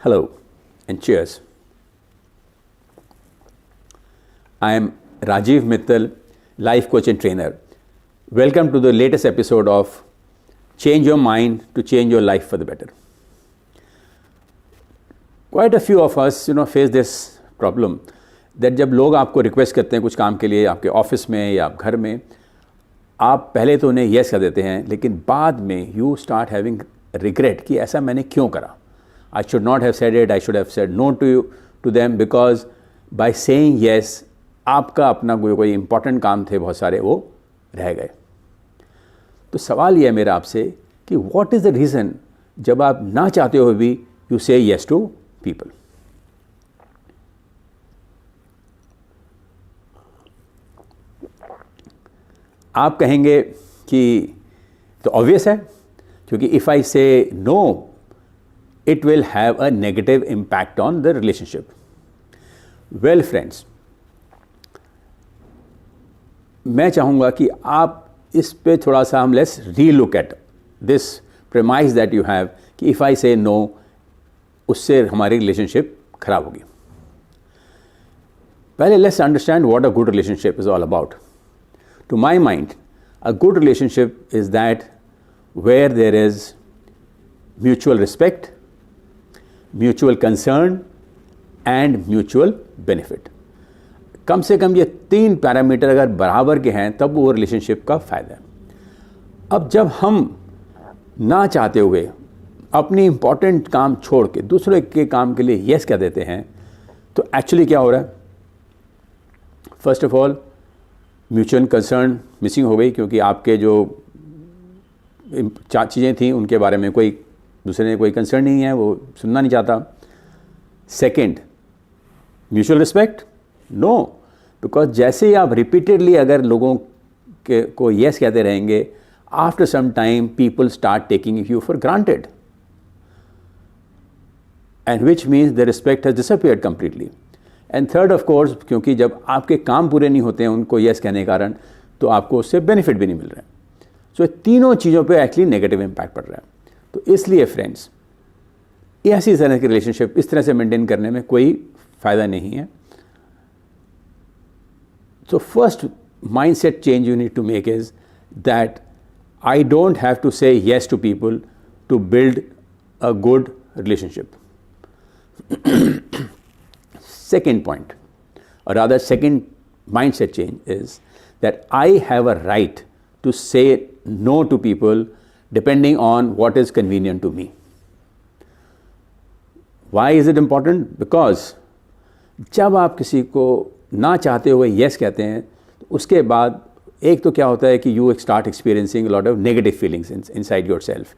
Hello and cheers. I am Rajiv Mittal, life coach and trainer. Welcome to the latest episode of Change Your Mind to Change Your Life for the Better. Quite a few of us, face this problem that जब लोग आपको request करते हैं कुछ काम के लिए आपके ऑफिस में या घर में, आप पहले तो उन्हें येस कर देते हैं, लेकिन बाद में यू स्टार्ट हैविंग रिग्रेट कि ऐसा मैंने क्यों करा. I should not have said it, I should have said no to them because by saying yes, आपका अपना कोई इंपॉर्टेंट काम थे बहुत सारे वो रह गए. तो सवाल ये है मेरा आपसे कि what is the reason जब आप ना चाहते हो भी you say yes to people. आप कहेंगे कि तो ऑब्वियस है, क्योंकि इफ़ आई से no it will have a negative impact on the relationship. Well friends, मैं चाहूँगा कि आप इस पे थोड़ा सा हम let's relook at this premise that you have कि if I say no, उससे हमारी relationship खराब होगी. पहले let's understand what a good relationship is all about. To my mind, a good relationship is that where there is mutual respect, mutual concern and mutual benefit. कम से कम ये 3 parameter अगर बराबर के हैं तब वो रिलेशनशिप का फ़ायदा है. अब जब हम ना चाहते हुए अपनी इम्पॉर्टेंट काम छोड़ के दूसरे के काम के लिए येस कह देते हैं तो एक्चुअली क्या हो रहा है. First of all mutual concern missing हो गई, क्योंकि आपके जो 4 चीज़ें थी उनके बारे में कोई दूसरे ने कोई कंसर्न नहीं है, वो सुनना नहीं चाहता. Second, mutual respect no, because जैसे ही आप रिपीटेडली अगर लोगों के को येस कहते रहेंगे, after some time people start taking you for granted and which means the respect has disappeared completely. And third of course, क्योंकि जब आपके काम पूरे नहीं होते हैं उनको येस कहने के कारण, तो आपको उससे बेनिफिट भी नहीं मिल रहा है. सो तीनों चीज़ों पे एक्चुअली नेगेटिव इम्पैक्ट पड़ रहा है. तो इसलिए फ्रेंड्स, ऐसी तरह की रिलेशनशिप इस तरह से मेंटेन करने में कोई फ़ायदा नहीं है. So first mindset change you need to make is that I don't have to say yes to people to build a good relationship. Second point, or rather second mindset change is that I have a right to say no to people depending on what is convenient to me. Why is it important? Because जब आप किसी को ना चाहते हुए yes कहते हैं, तो उसके बाद एक तो क्या होता है कि you start experiencing a lot of negative feelings inside yourself,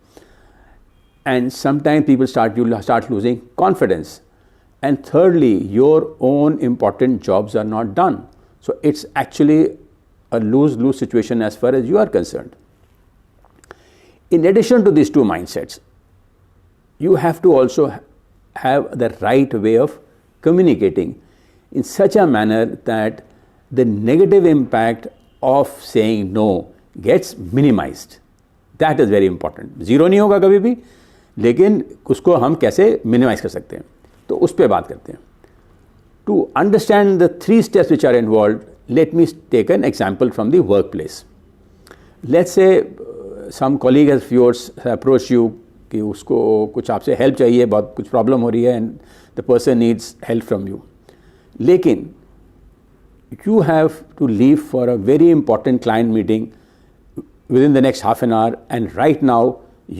and sometimes people start losing confidence, and thirdly your own important jobs are not done. So it's actually a lose-lose situation as far as you are concerned. In addition to these two mindsets, you have to also have the right way of communicating in such a manner that the negative impact of saying no gets minimized. That is very important. Zero नहीं होगा कभी भी, लेकिन उसको हम कैसे minimize कर सकते हैं, तो उस पर बात करते हैं. To understand the 3 steps which are involved, let me take an example from the workplace. Let's say some colleague of yours approach you कि उसको कुछ आपसे हेल्प चाहिए, बहुत कुछ प्रॉब्लम हो रही है, and the person needs help from you. लेकिन you have to leave for a very important client meeting within the next half an hour, and right now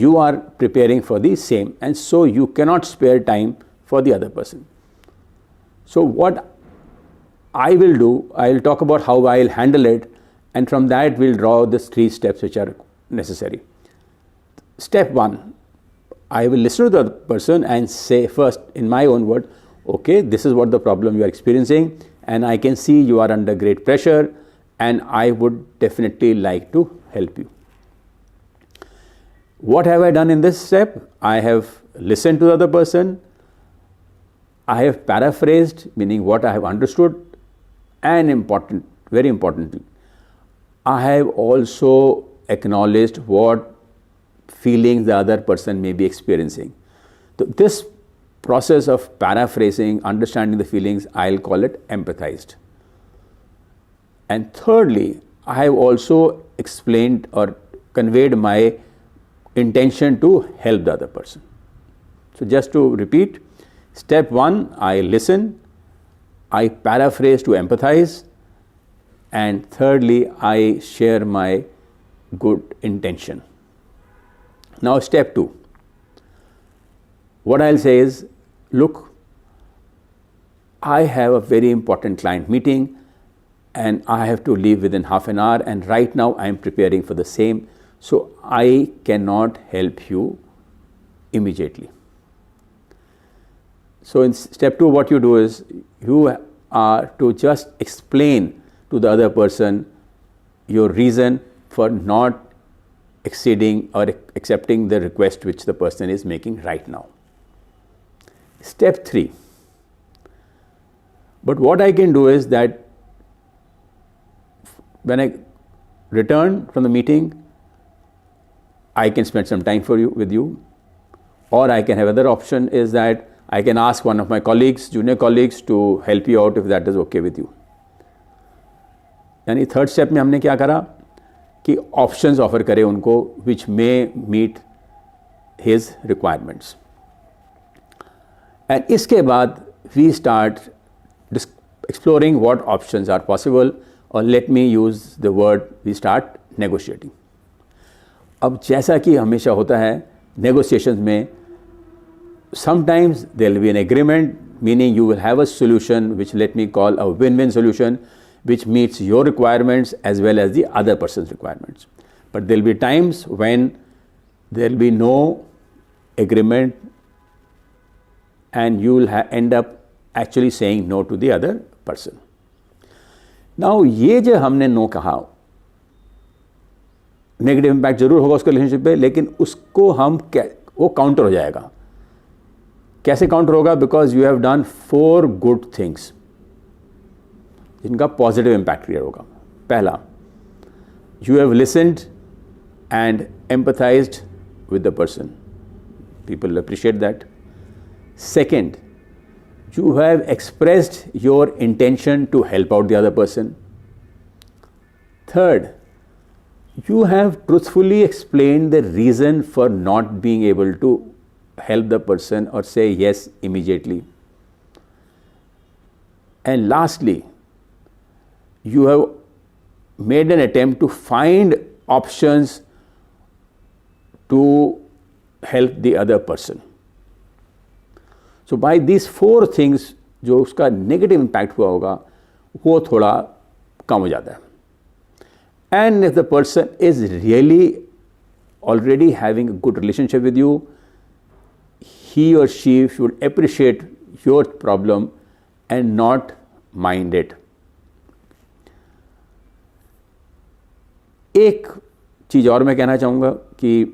you are preparing for the same, and so you cannot spare time for the other person. So what I will do, I will talk about how I will handle it, and from that we'll draw the 3 steps which are necessary. Step 1, I will listen to the person and say first in my own word, okay, this is what the problem you are experiencing, and I can see you are under great pressure, and I would definitely like to help you. What have I done in this step? I have listened to the other person, I have paraphrased, meaning what I have understood, and very importantly, I have also acknowledged what feelings the other person may be experiencing. So this process of paraphrasing, understanding the feelings, I'll call it empathized. And thirdly, I have also explained or conveyed my intention to help the other person. So just to repeat, step 1, I listen, I paraphrase to empathize, and thirdly, I share my good intention. Now step 2. What I'll say is, look, I have a very important client meeting and I have to leave within half an hour, and right now I am preparing for the same, so I cannot help you immediately. So in step 2, what you do is you are to just explain to the other person your reason for not exceeding or accepting the request which the person is making right now. Step 3. But what I can do is that when I return from the meeting, I can spend some time with you, or I can have other option is that I can ask one of my colleagues, junior colleagues, to help you out if that is okay with you. यानी third step में हमने क्या करा कि options offer करें उनको which may meet his requirements, and इसके बाद we start exploring what options are possible, or let me use the word, we start negotiating. अब जैसा कि हमेशा होता है negotiations में, sometimes there will be an agreement, meaning you will have a solution which let me call a win-win solution, which meets your requirements as well as the other person's requirements. But there will be times when there will be no agreement and you will end up actually saying no to the other person. Now ये जो हमने no कहा, negative impact जरूर होगा उसके relationship पे, लेकिन उसको हम वो काउंटर हो जाएगा. कैसे काउंटर होगा? Because you have done 4 good things जिनका पॉजिटिव इम्पैक्ट क्रिएट होगा. पहला, you have listened and empathised with the person, people appreciate that. Second, you have expressed your intention to help out the other person. Third, you have truthfully explained the reason for not being able to help the person or say yes immediately. And lastly, you have made an attempt to find options to help the other person. So by these 4 things, जो उसका negative impact हुआ होगा वो थोड़ा कम हो जाता है. And if the person is really already having a good relationship with you, he or she should appreciate your problem and not mind it. एक चीज़ और मैं कहना चाहूँगा कि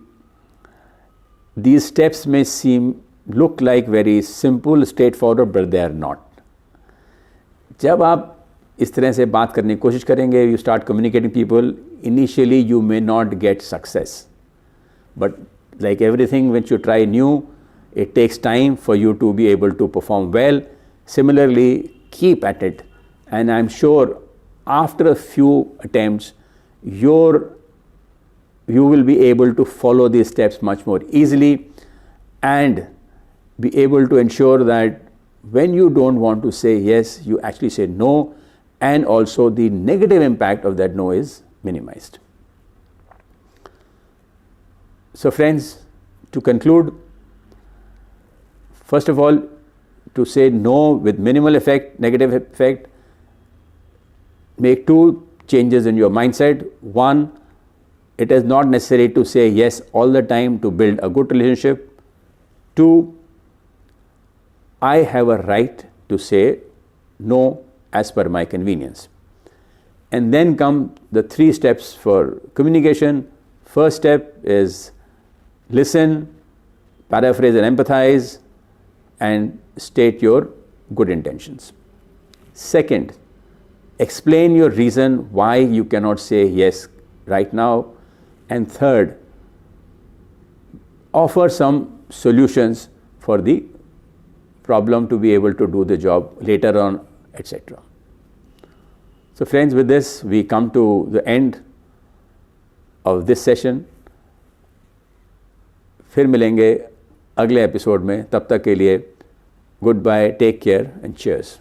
these steps may look like very simple, straightforward, but they are not. जब आप इस तरह से बात करने की कोशिश करेंगे, you start communicating people, initially you may not get success. But like everything, when you try new, it takes time for you to be able to perform well. Similarly, keep at it. And I'm sure after a few attempts, you will be able to follow these steps much more easily and be able to ensure that when you don't want to say yes, you actually say no, and also the negative impact of that no is minimized. So friends, to conclude, first of all, to say no with minimal effect, negative effect, make 2 changes in your mindset. 1, it is not necessary to say yes all the time to build a good relationship. 2, I have a right to say no as per my convenience. And then come the 3 steps for communication. First step is listen, paraphrase and empathize, and state your good intentions. Second, explain your reason why you cannot say yes right now. And third, offer some solutions for the problem to be able to do the job later on, etc. So friends, with this we come to the end of this session. फिर मिलेंगे अगले episode में, तब तक के लिए good bye, take care and cheers.